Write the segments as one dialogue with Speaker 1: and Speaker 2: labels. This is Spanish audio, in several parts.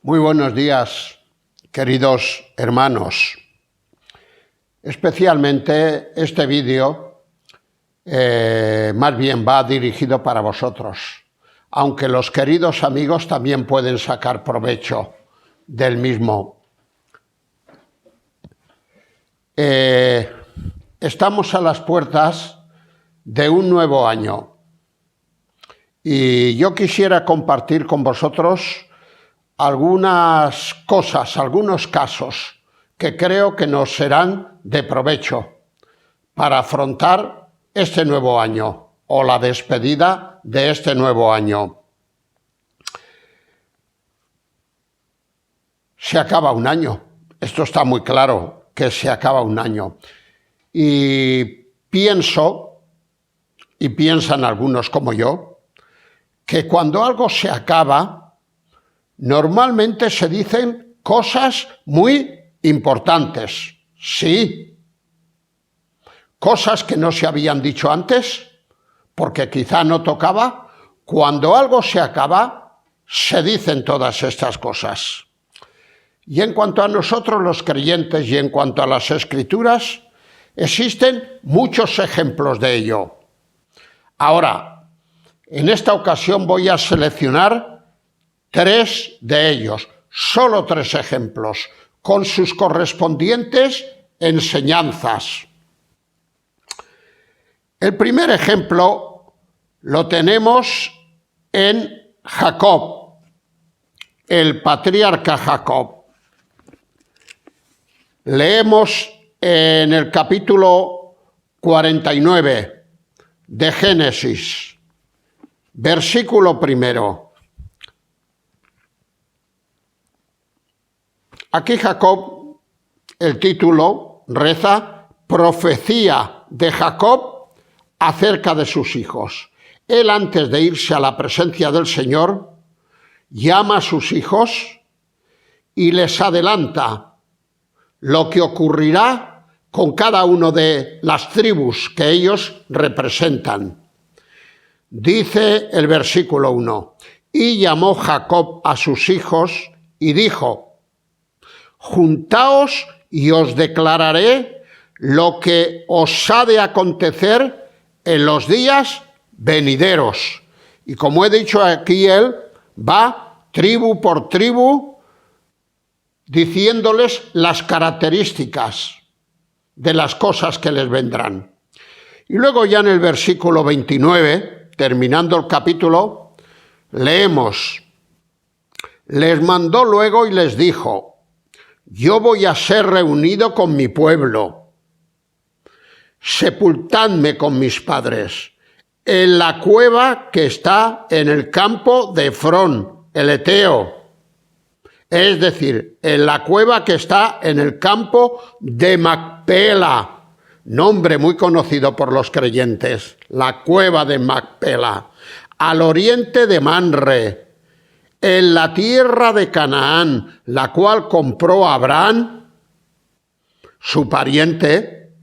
Speaker 1: Muy buenos días, queridos hermanos. Especialmente este vídeo más bien va dirigido para vosotros, aunque los queridos amigos también pueden sacar provecho del mismo. Estamos a las puertas de un nuevo año y yo quisiera compartir con vosotros algunas cosas, algunos casos que creo que nos serán de provecho para afrontar este nuevo año o la despedida de este nuevo año. Se acaba un año, esto está muy claro, que se acaba un año. Y pienso, y piensan algunos como yo, que cuando algo se acaba, normalmente se dicen cosas muy importantes, sí. Cosas que no se habían dicho antes, porque quizá no tocaba. Cuando algo se acaba, se dicen todas estas cosas. Y en cuanto a nosotros los creyentes y en cuanto a las Escrituras, existen muchos ejemplos de ello. Ahora, en esta ocasión voy a seleccionar 3 de ellos, solo 3 ejemplos, con sus correspondientes enseñanzas. El primer ejemplo lo tenemos en Jacob, el patriarca Jacob. Leemos en el capítulo 49 de Génesis, versículo 1. Aquí Jacob, el título reza Profecía de Jacob acerca de sus hijos. Él, antes de irse a la presencia del Señor, llama a sus hijos y les adelanta lo que ocurrirá con cada uno de las tribus que ellos representan. Dice el versículo 1, y llamó Jacob a sus hijos y dijo, juntaos y os declararé lo que os ha de acontecer en los días venideros. Y como he dicho aquí, él va tribu por tribu diciéndoles las características de las cosas que les vendrán. Y luego ya en el versículo 29, terminando el capítulo, leemos, les mandó luego y les dijo, yo voy a ser reunido con mi pueblo. Sepultadme con mis padres en la cueva que está en el campo de Efrón, el Eteo. Es decir, en la cueva que está en el campo de Macpela, nombre muy conocido por los creyentes, la cueva de Macpela, al oriente de Manre, en la tierra de Canaán, la cual compró Abraham, su pariente,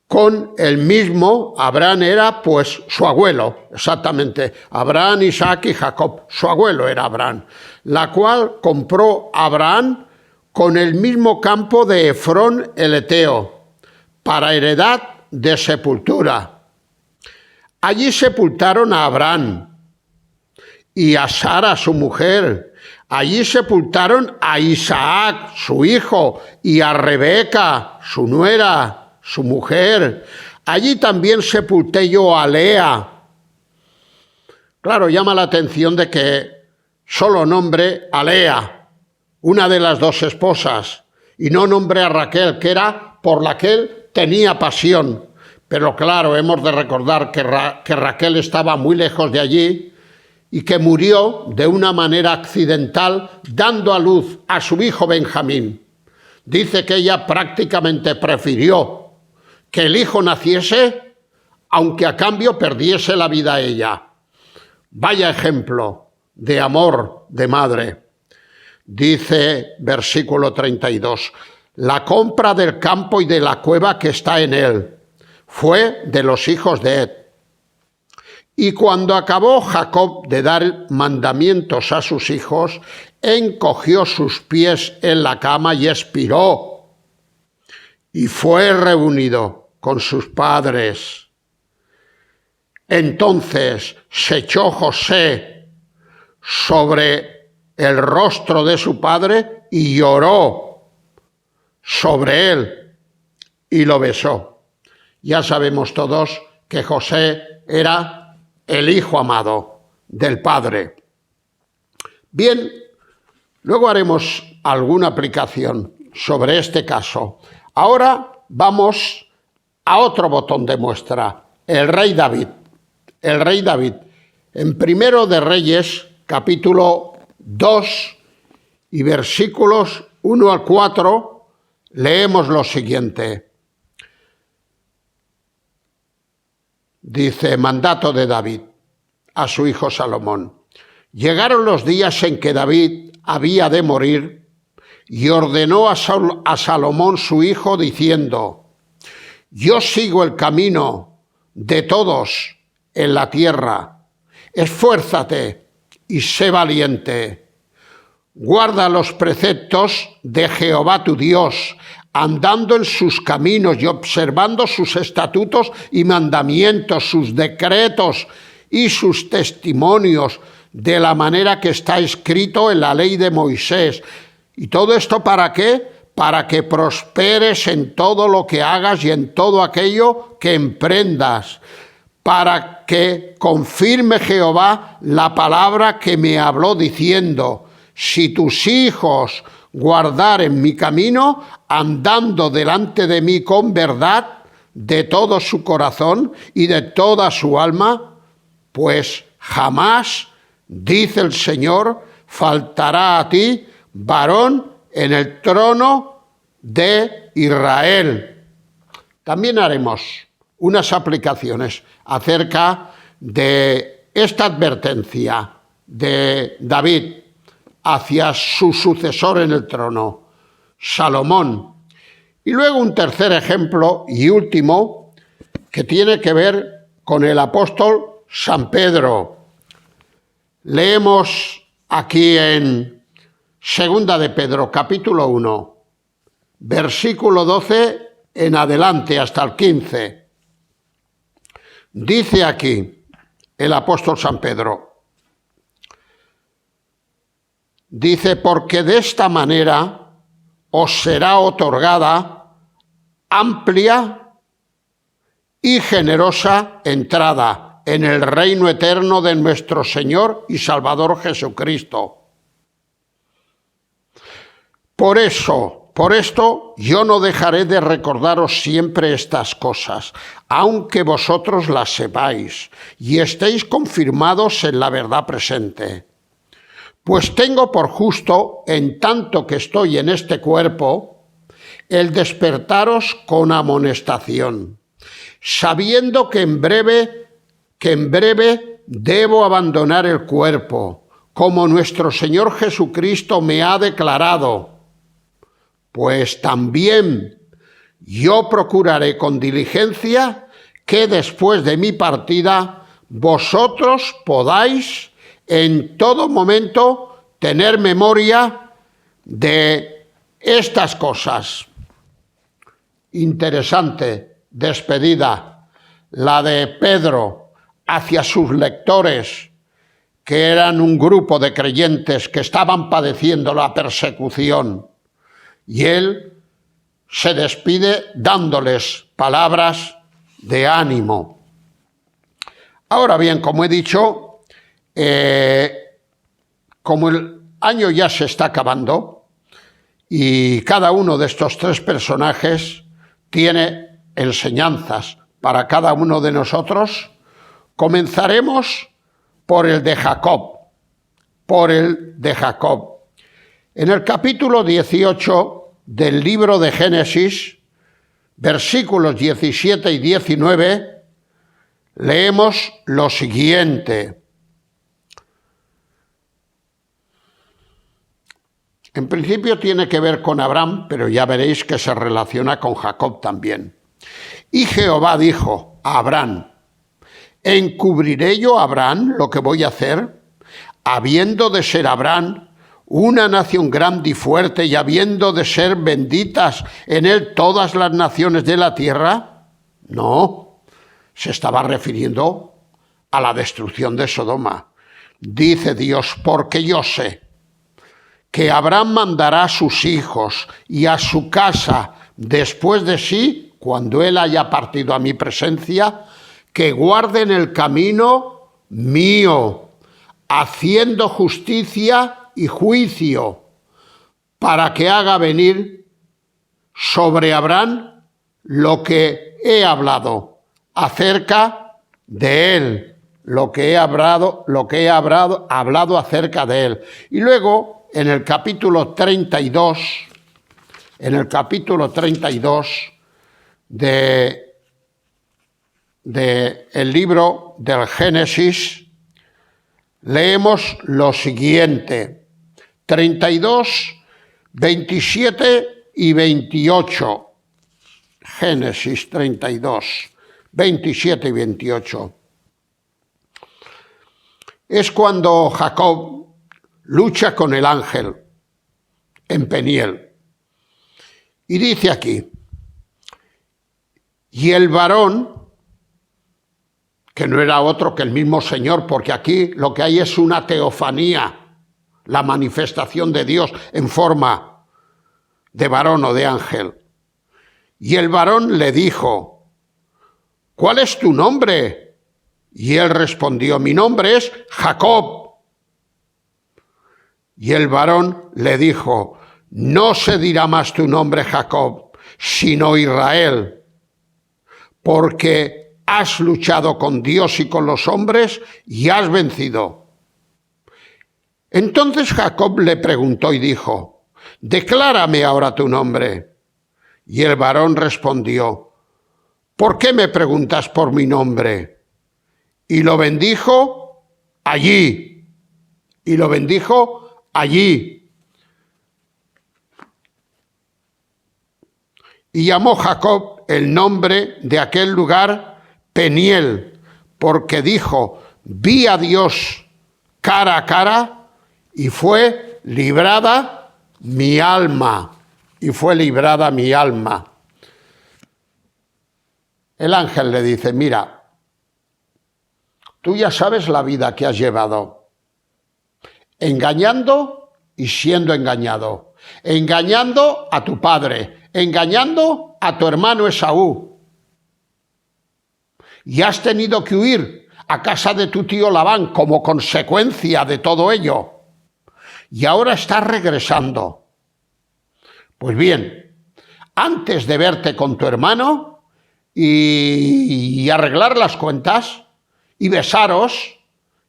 Speaker 1: con el mismo. Abraham era pues su abuelo, exactamente. Abraham, Isaac y Jacob, su abuelo era Abraham, la cual compró Abraham con el mismo campo de Efrón el Eteo, para heredad de sepultura. Allí sepultaron a Abraham y a Sara, su mujer. Allí sepultaron a Isaac, su hijo, y a Rebeca, su nuera, su mujer. Allí también sepulté yo a Lea. Claro, llama la atención de que solo nombre a Lea, una de las 2 esposas, y no nombre a Raquel, que era por la que él tenía pasión. Pero claro, hemos de recordar que Raquel estaba muy lejos de allí, y que murió de una manera accidental dando a luz a su hijo Benjamín. Dice que ella prácticamente prefirió que el hijo naciese, aunque a cambio perdiese la vida ella. Vaya ejemplo de amor de madre. Dice versículo 32, la compra del campo y de la cueva que está en él fue de los hijos de Ed. Y cuando acabó Jacob de dar mandamientos a sus hijos, encogió sus pies en la cama y expiró, y fue reunido con sus padres. Entonces se echó José sobre el rostro de su padre y lloró sobre él y lo besó. Ya sabemos todos que José era el hijo amado del padre. Bien, luego haremos alguna aplicación sobre este caso. Ahora vamos a otro botón de muestra, el rey David. El rey David. En Primero de Reyes, capítulo 2 y versículos 1 al 4, leemos lo siguiente. Dice, mandato de David a su hijo Salomón. Llegaron los días en que David había de morir y ordenó a Salomón su hijo diciendo, yo sigo el camino de todos en la tierra, esfuérzate y sé valiente. Guarda los preceptos de Jehová tu Dios, andando en sus caminos y observando sus estatutos y mandamientos, sus decretos y sus testimonios, de la manera que está escrito en la ley de Moisés. ¿Y todo esto para qué? Para que prosperes en todo lo que hagas y en todo aquello que emprendas, para que confirme Jehová la palabra que me habló diciendo, si tus hijos guardaren mi camino, andando delante de mí con verdad, de todo su corazón y de toda su alma, pues jamás, dice el Señor, faltará a ti varón en el trono de Israel. También haremos unas aplicaciones acerca de esta advertencia de David hacia su sucesor en el trono, Salomón. Y luego un tercer ejemplo y último que tiene que ver con el apóstol San Pedro. Leemos aquí en Segunda de Pedro, capítulo 1, versículo 12 en adelante hasta el 15. Dice aquí el apóstol San Pedro, dice, porque de esta manera os será otorgada amplia y generosa entrada en el reino eterno de nuestro Señor y Salvador Jesucristo. Por esto, yo no dejaré de recordaros siempre estas cosas, aunque vosotros las sepáis y estéis confirmados en la verdad presente. Pues tengo por justo, en tanto que estoy en este cuerpo, el despertaros con amonestación, sabiendo que en breve debo abandonar el cuerpo, como nuestro Señor Jesucristo me ha declarado. Pues también yo procuraré con diligencia que después de mi partida vosotros podáis en todo momento tener memoria de estas cosas. Interesante despedida la de Pedro hacia sus lectores, que eran un grupo de creyentes que estaban padeciendo la persecución. Y él se despide dándoles palabras de ánimo. Ahora bien, como he dicho, como el año ya se está acabando y cada uno de estos tres personajes tiene enseñanzas para cada uno de nosotros, comenzaremos por el de Jacob. En el capítulo 18 del libro de Génesis, versículos 17 y 19, leemos lo siguiente. En principio tiene que ver con Abraham, pero ya veréis que se relaciona con Jacob también. Y Jehová dijo a Abraham, ¿encubriré yo a Abraham lo que voy a hacer? Habiendo de ser Abraham una nación grande y fuerte, y habiendo de ser benditas en él todas las naciones de la tierra? No, se estaba refiriendo a la destrucción de Sodoma. Dice Dios, porque yo sé que Abraham mandará a sus hijos y a su casa después de sí, cuando él haya partido a mi presencia, que guarden el camino mío, haciendo justicia y juicio, para que haga venir sobre Abraham lo que he hablado acerca de él, lo que he hablado acerca de él. Y luego, en el capítulo 32 de el libro del Génesis, leemos lo siguiente: 32, 27 y 28. Génesis 32, 27 y 28. Es cuando Jacob lucha con el ángel en Peniel. Y dice aquí, y el varón, que no era otro que el mismo Señor, porque aquí lo que hay es una teofanía, la manifestación de Dios en forma de varón o de ángel. Y el varón le dijo, ¿cuál es tu nombre? Y él respondió, mi nombre es Jacob. Y el varón le dijo, no se dirá más tu nombre Jacob, sino Israel, porque has luchado con Dios y con los hombres y has vencido. Entonces Jacob le preguntó y dijo, declárame ahora tu nombre. Y el varón respondió, ¿por qué me preguntas por mi nombre? Y lo bendijo allí. Y lo bendijo allí. Y llamó Jacob el nombre de aquel lugar Peniel, porque dijo, vi a Dios cara a cara, y fue librada mi alma. Y fue librada mi alma. El ángel le dice, mira, tú ya sabes la vida que has llevado, engañando y siendo engañado, engañando a tu padre, engañando a tu hermano Esaú. Y has tenido que huir a casa de tu tío Labán como consecuencia de todo ello. Y ahora estás regresando. Pues bien, antes de verte con tu hermano y arreglar las cuentas y besaros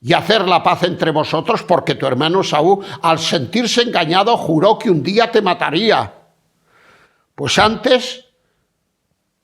Speaker 1: y hacer la paz entre vosotros, porque tu hermano Esaú, al sentirse engañado, juró que un día te mataría. Pues antes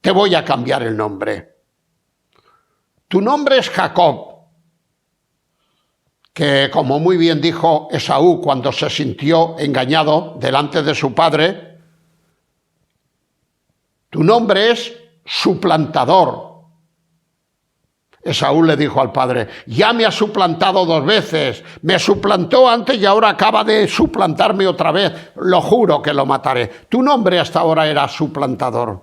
Speaker 1: te voy a cambiar el nombre. Tu nombre es Jacob, que como muy bien dijo Esaú cuando se sintió engañado delante de su padre, tu nombre es suplantador. Esaú le dijo al padre, ya me ha suplantado 2 veces, me suplantó antes y ahora acaba de suplantarme otra vez, lo juro que lo mataré. Tu nombre hasta ahora era suplantador,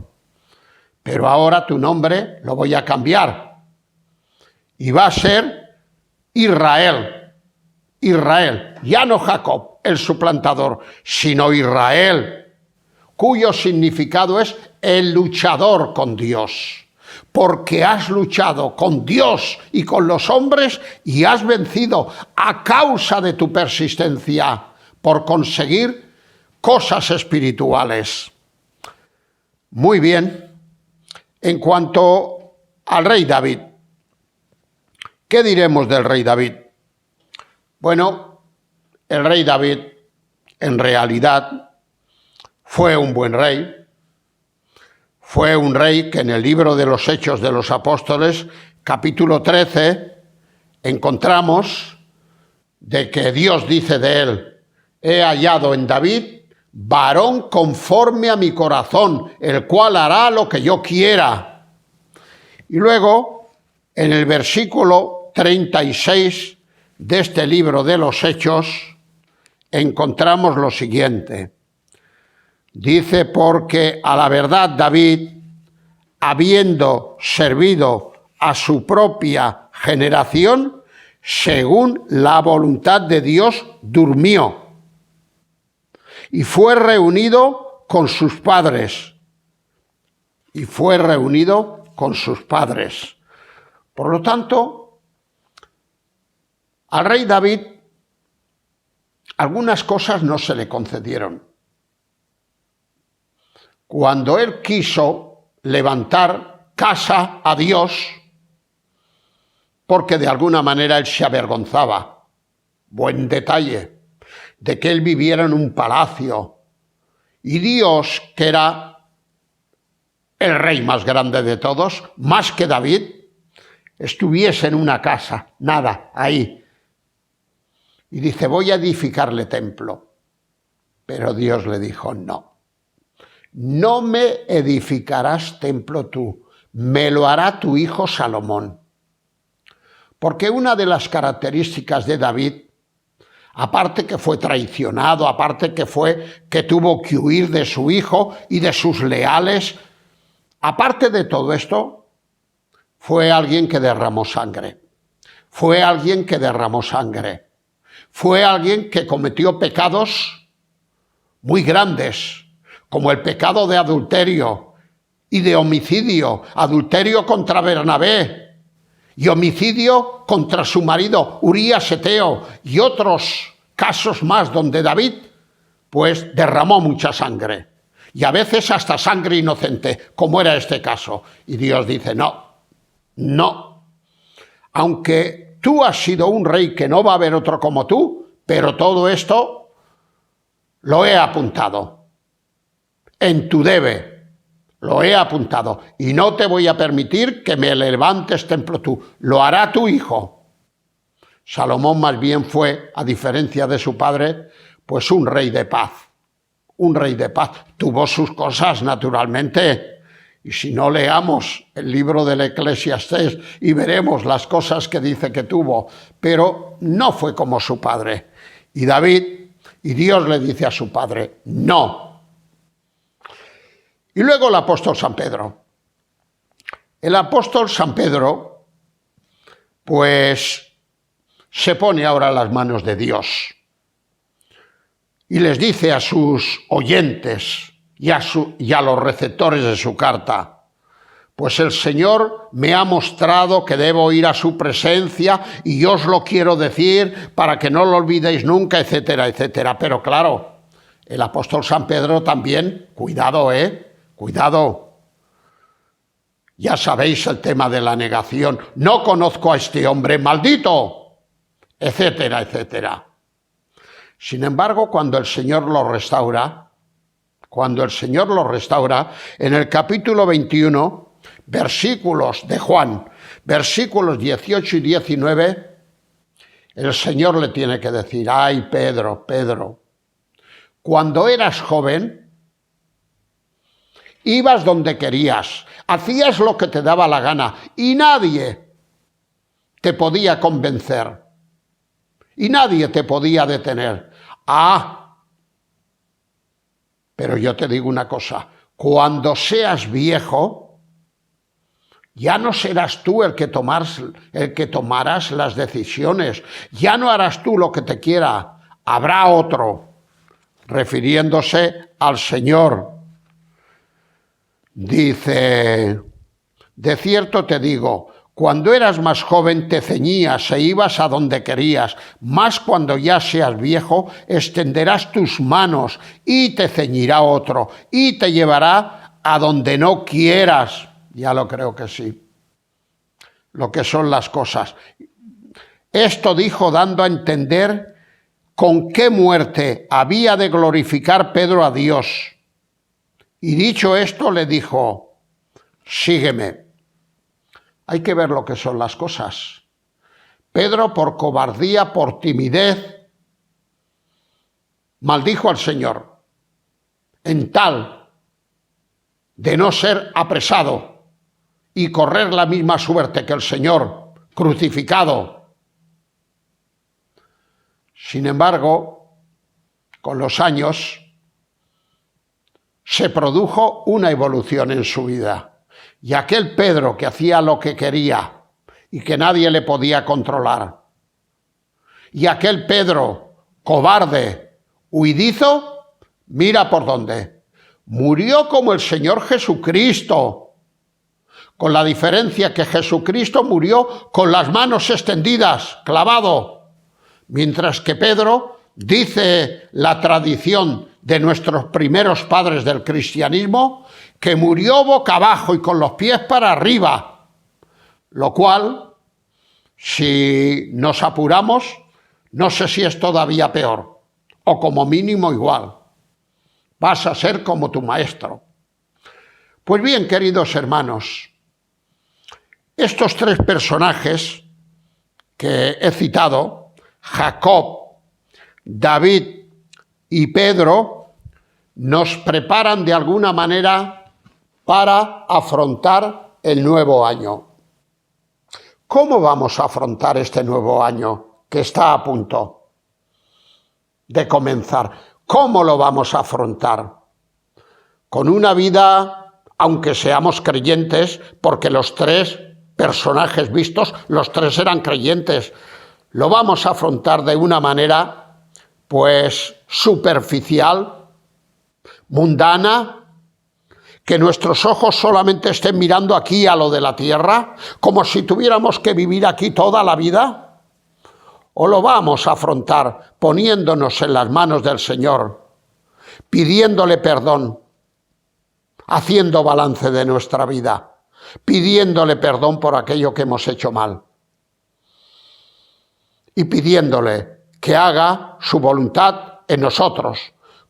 Speaker 1: pero ahora tu nombre lo voy a cambiar y va a ser Israel. Israel, ya no Jacob, el suplantador, sino Israel, cuyo significado es el luchador con Dios, porque has luchado con Dios y con los hombres y has vencido a causa de tu persistencia por conseguir cosas espirituales. Muy bien, en cuanto al rey David, ¿qué diremos del rey David? Bueno, el rey David en realidad fue un buen rey. Fue un rey que en el libro de los Hechos de los Apóstoles, capítulo 13, encontramos de que Dios dice de él, he hallado en David varón conforme a mi corazón, el cual hará lo que yo quiera. Y luego, en el versículo 36 de este libro de los Hechos, encontramos lo siguiente. Dice, porque a la verdad David, habiendo servido a su propia generación, según la voluntad de Dios, durmió y fue reunido con sus padres. Y fue reunido con sus padres. Por lo tanto, al rey David algunas cosas no se le concedieron. Cuando él quiso levantar casa a Dios, porque de alguna manera él se avergonzaba, buen detalle, de que él viviera en un palacio y Dios, que era el rey más grande de todos, más que David, estuviese en una casa, nada, ahí. Y dice, voy a edificarle templo. Pero Dios le dijo, no. No me edificarás templo tú, me lo hará tu hijo Salomón. Porque una de las características de David, aparte que fue traicionado, aparte que tuvo que huir de su hijo y de sus leales, aparte de todo esto, fue alguien que derramó sangre. Fue alguien que derramó sangre. Fue alguien que cometió pecados muy grandes, como el pecado de adulterio y de homicidio, adulterio contra Bernabé y homicidio contra su marido Urías Eteo y otros casos más donde David pues derramó mucha sangre y a veces hasta sangre inocente, como era este caso. Y Dios dice, no, aunque tú has sido un rey que no va a haber otro como tú, pero todo esto lo he apuntado. En tu debe, lo he apuntado, y no te voy a permitir que me levantes templo tú, lo hará tu hijo. Salomón más bien fue, a diferencia de su padre, pues un rey de paz. Un rey de paz. Tuvo sus cosas, naturalmente, y si no, leamos el libro del Eclesiastés y veremos las cosas que dice que tuvo, pero no fue como su padre. Y Dios le dice a su padre, no. Y luego el apóstol San Pedro. El apóstol San Pedro, pues, se pone ahora en las manos de Dios y les dice a sus oyentes y a los receptores de su carta, pues el Señor me ha mostrado que debo ir a su presencia y yo os lo quiero decir para que no lo olvidéis nunca, etcétera, etcétera. Pero claro, el apóstol San Pedro también, cuidado, cuidado. Ya sabéis el tema de la negación. No conozco a este hombre, maldito, etcétera, etcétera. Sin embargo, cuando el Señor lo restaura, en el capítulo 21, versículos de Juan, versículos 18 y 19, el Señor le tiene que decir, ay, Pedro, cuando eras joven, ibas donde querías, hacías lo que te daba la gana y nadie te podía convencer y nadie te podía detener. Pero yo te digo una cosa, cuando seas viejo, ya no serás tú el que tomarás las decisiones, ya no harás tú lo que te quiera, habrá otro, refiriéndose al Señor. Dice, de cierto te digo, cuando eras más joven te ceñías e ibas a donde querías, mas cuando ya seas viejo extenderás tus manos y te ceñirá otro y te llevará a donde no quieras. Ya lo creo que sí, lo que son las cosas. Esto dijo dando a entender con qué muerte había de glorificar Pedro a Dios. Y dicho esto le dijo, sígueme. Hay que ver lo que son las cosas. Pedro, por cobardía, por timidez, maldijo al Señor, en tal de no ser apresado y correr la misma suerte que el Señor, crucificado. Sin embargo, con los años, se produjo una evolución en su vida. Y aquel Pedro que hacía lo que quería y que nadie le podía controlar, y aquel Pedro cobarde, huidizo, mira por dónde. Murió como el Señor Jesucristo, con la diferencia que Jesucristo murió con las manos extendidas, clavado, mientras que Pedro, dice la tradición de nuestros primeros padres del cristianismo, que murió boca abajo y con los pies para arriba, lo cual, si nos apuramos, no sé si es todavía peor, o como mínimo igual. Vas a ser como tu maestro. Pues bien, queridos hermanos, estos tres personajes que he citado, Jacob, David y Pedro, nos preparan de alguna manera para afrontar el nuevo año. ¿Cómo vamos a afrontar este nuevo año que está a punto de comenzar? ¿Cómo lo vamos a afrontar? Con una vida, aunque seamos creyentes, porque los tres personajes vistos, los tres eran creyentes, lo vamos a afrontar de una manera, pues, superficial, mundana, que nuestros ojos solamente estén mirando aquí a lo de la tierra, como si tuviéramos que vivir aquí toda la vida. ¿O lo vamos a afrontar poniéndonos en las manos del Señor, pidiéndole perdón, haciendo balance de nuestra vida, pidiéndole perdón por aquello que hemos hecho mal y pidiéndole que haga su voluntad en nosotros,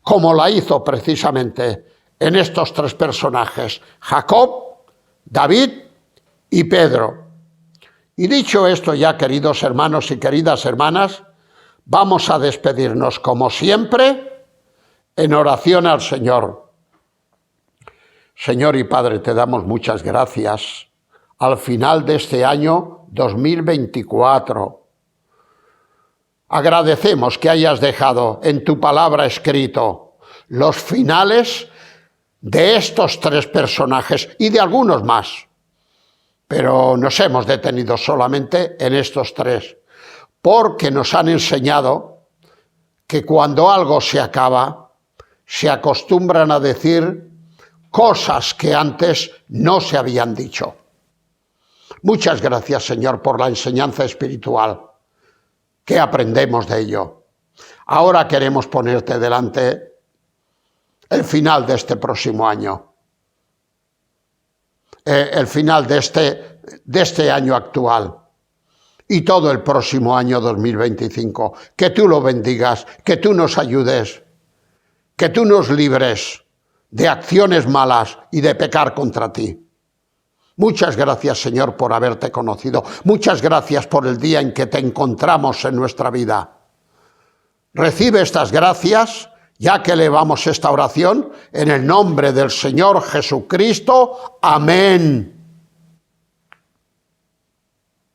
Speaker 1: como la hizo precisamente en estos tres personajes, Jacob, David y Pedro? Y dicho esto ya, queridos hermanos y queridas hermanas, vamos a despedirnos como siempre en oración al Señor. Señor y Padre, te damos muchas gracias al final de este año 2024. Agradecemos que hayas dejado en tu palabra escrito los finales de estos tres personajes y de algunos más. Pero nos hemos detenido solamente en estos tres, porque nos han enseñado que cuando algo se acaba, se acostumbran a decir cosas que antes no se habían dicho. Muchas gracias, Señor, por la enseñanza espiritual que aprendemos de ello. Ahora queremos ponerte delante el final de este próximo año. El final de este año actual y todo el próximo año 2025. Que tú lo bendigas, que tú nos ayudes, que tú nos libres de acciones malas y de pecar contra ti. Muchas gracias, Señor, por haberte conocido. Muchas gracias por el día en que te encontramos en nuestra vida. Recibe estas gracias, ya que elevamos esta oración en el nombre del Señor Jesucristo. Amén.